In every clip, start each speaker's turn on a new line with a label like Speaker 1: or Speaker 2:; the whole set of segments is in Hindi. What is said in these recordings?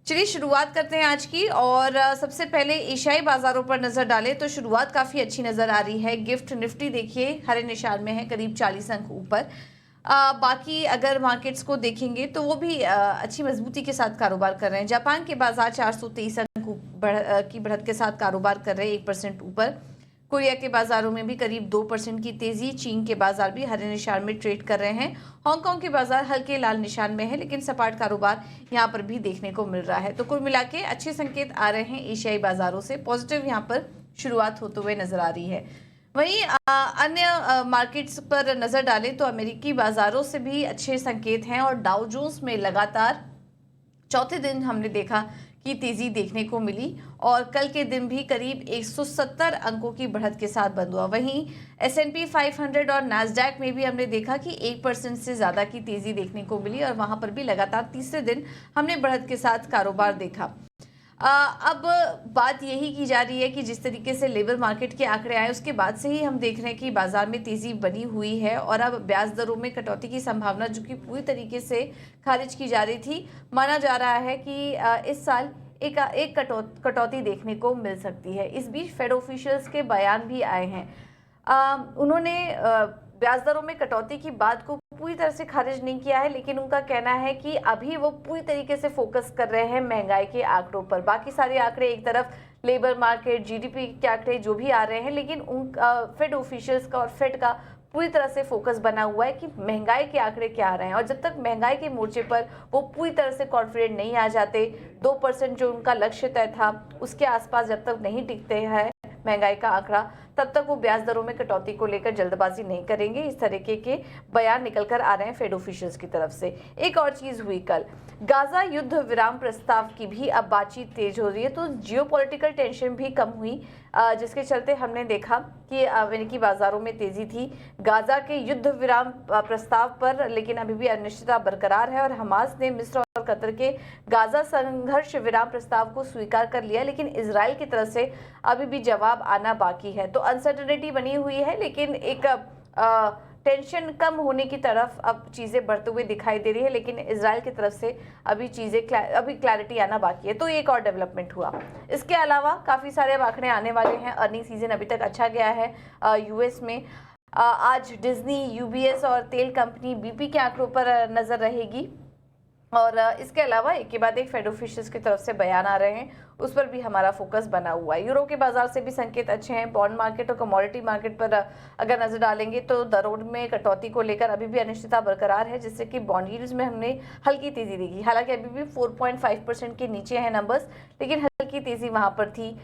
Speaker 1: चलिए शुरुआत करते हैं आज की और सबसे पहले एशियाई बाजारों पर नजर डालें तो शुरुआत काफी अच्छी नजर आ रही है। गिफ्ट निफ्टी देखिए हरे निशान में है, करीब 40 अंक ऊपर। बाकी अगर मार्केट्स को देखेंगे तो वो भी अच्छी मजबूती के साथ कारोबार कर रहे हैं। जापान के बाजार 423 अंक की बढ़त के साथ कारोबार कर रहे हैं, 1% ऊपर। कोरिया के बाजारों में भी करीब 2% की तेजी। चीन के बाजार भी हरे निशान में ट्रेड कर रहे हैं। हांगकांग के बाजार हल्के लाल निशान में है, लेकिन सपाट कारोबार यहां पर भी देखने को मिल रहा है। तो कुल मिला के अच्छे संकेत आ रहे हैं एशियाई बाजारों से। पॉजिटिव यहां पर शुरुआत होते हुए नजर आ रही है। वहीं अन्य मार्केट्स पर नजर डालें तो अमेरिकी बाजारों से भी अच्छे संकेत हैं और डाउ जोन्स में लगातार चौथे दिन हमने देखा की तेजी देखने को मिली और कल के दिन भी करीब 170 अंकों की बढ़त के साथ बंद हुआ। वहीं S&P 500 और नैस्डैक में भी हमने देखा कि 1% से ज्यादा की तेजी देखने को मिली और वहां पर भी लगातार तीसरे दिन हमने बढ़त के साथ कारोबार देखा। अब बात यही की जा रही है कि जिस तरीके से लेबर मार्केट के आंकड़े आए उसके बाद से ही हम देख रहे हैं कि बाजार में तेजी बनी हुई है और अब ब्याज दरों में कटौती की संभावना जो कि पूरी तरीके से खारिज की जा रही थी, माना जा रहा है कि इस साल एक कटौती देखने को मिल सकती है। इस बीच फेड ऑफिशियल्स के बयान भी आए हैं। उन्होंने ब्याज दरों में कटौती की बात को पूरी तरह से खारिज नहीं किया है, लेकिन उनका कहना है कि अभी वो पूरी तरीके से फोकस कर रहे हैं महंगाई के आंकड़ों पर। बाकी सारे आंकड़े एक तरफ, लेबर मार्केट, जीडीपी के आंकड़े जो भी आ रहे हैं, लेकिन उन फेड ऑफिशियल्स का और फेड का पूरी तरह से फोकस बना हुआ है कि महंगाई के आंकड़े क्या आ रहे हैं। और जब तक महंगाई के मोर्चे पर वो पूरी तरह से कॉन्फिडेंट नहीं आ जाते, 2% जो उनका लक्ष्य तय था उसके आसपास जब तक नहीं टिकते हैं महंगाई का आंकड़ा, तब तक वो ब्याज दरों में कटौती को लेकर जल्दबाजी नहीं करेंगे। इस तरीके के बयान निकलकर आ रहे हैं फेड ऑफिशियल्स की तरफ से। एक और चीज हुई कल, गाजा युद्ध विराम प्रस्ताव की भी अब बातचीत तेज हो रही है, तो जियोपॉलिटिकल टेंशन भी कम हुई, जिसके चलते हमने देखा कि अमेरिकी बाजारों में तेजी थी गाजा के युद्ध विराम प्रस्ताव पर, लेकिन अभी भी अनिश्चितता बरकरार है और हमास ने मिस्र और कतर के गाजा संघर्ष विराम प्रस्ताव को स्वीकार कर लिया, लेकिन इजराइल की तरफ से अभी भी जवाब आना बाकी है। तो अनसर्टेनिटी बनी हुई है, लेकिन एक टेंशन कम होने की तरफ अब चीजें बढ़ते हुए दिखाई दे रही है, लेकिन इजराइल की तरफ से अभी क्लैरिटी आना बाकी है। तो एक और डेवलपमेंट हुआ। इसके अलावा काफी सारे आंकड़े आने वाले हैं। अर्निंग सीजन अभी तक अच्छा गया है यूएस में। आज डिज्नी, यूबीएस और तेल कंपनी बीपी के आंकड़ों पर नजर रहेगी और इसके अलावा एक के बाद एक फेड ऑफिशियल्स की तरफ से बयान आ रहे हैं, उस पर भी हमारा फोकस बना हुआ है। यूरो के बाजार से भी संकेत अच्छे हैं। बॉन्ड मार्केट और कमोडिटी मार्केट पर अगर नजर डालेंगे तो दरों में कटौती को लेकर अभी भी अनिश्चितता बरकरार है, जिससे कि बॉन्ड यील्ड्स में हमने हल्की तेजी देखी। हालांकि अभी भी 4.5% के नीचे है नंबर्स, लेकिन हल्की तेजी वहां पर थी।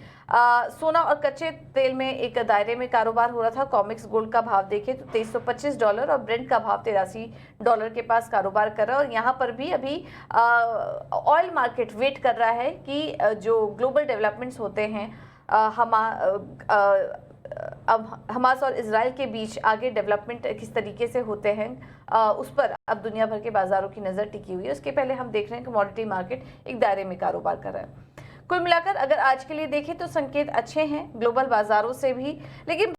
Speaker 1: सोना और कच्चे तेल में एक दायरे में कारोबार हो रहा था। कॉमिक्स गोल्ड का भाव देखें तो $2325 और ब्रेंट का भाव $83 के पास कारोबार कर रहा है। और यहाँ पर भी अभी ऑयल मार्केट वेट कर रहा है कि जो ग्लोबल डेवलपमेंट्स होते हैं, अब हमास और इजराइल के बीच आगे डेवलपमेंट किस तरीके से होते हैं, उस पर अब दुनिया भर के बाजारों की नज़र टिकी हुई है। उसके पहले हम देख रहे हैं कमोडिटी मार्केट एक दायरे में कारोबार कर रहा है। कुल मिलाकर अगर आज के लिए देखें तो संकेत अच्छे हैं ग्लोबल बाजारों से भी, लेकिन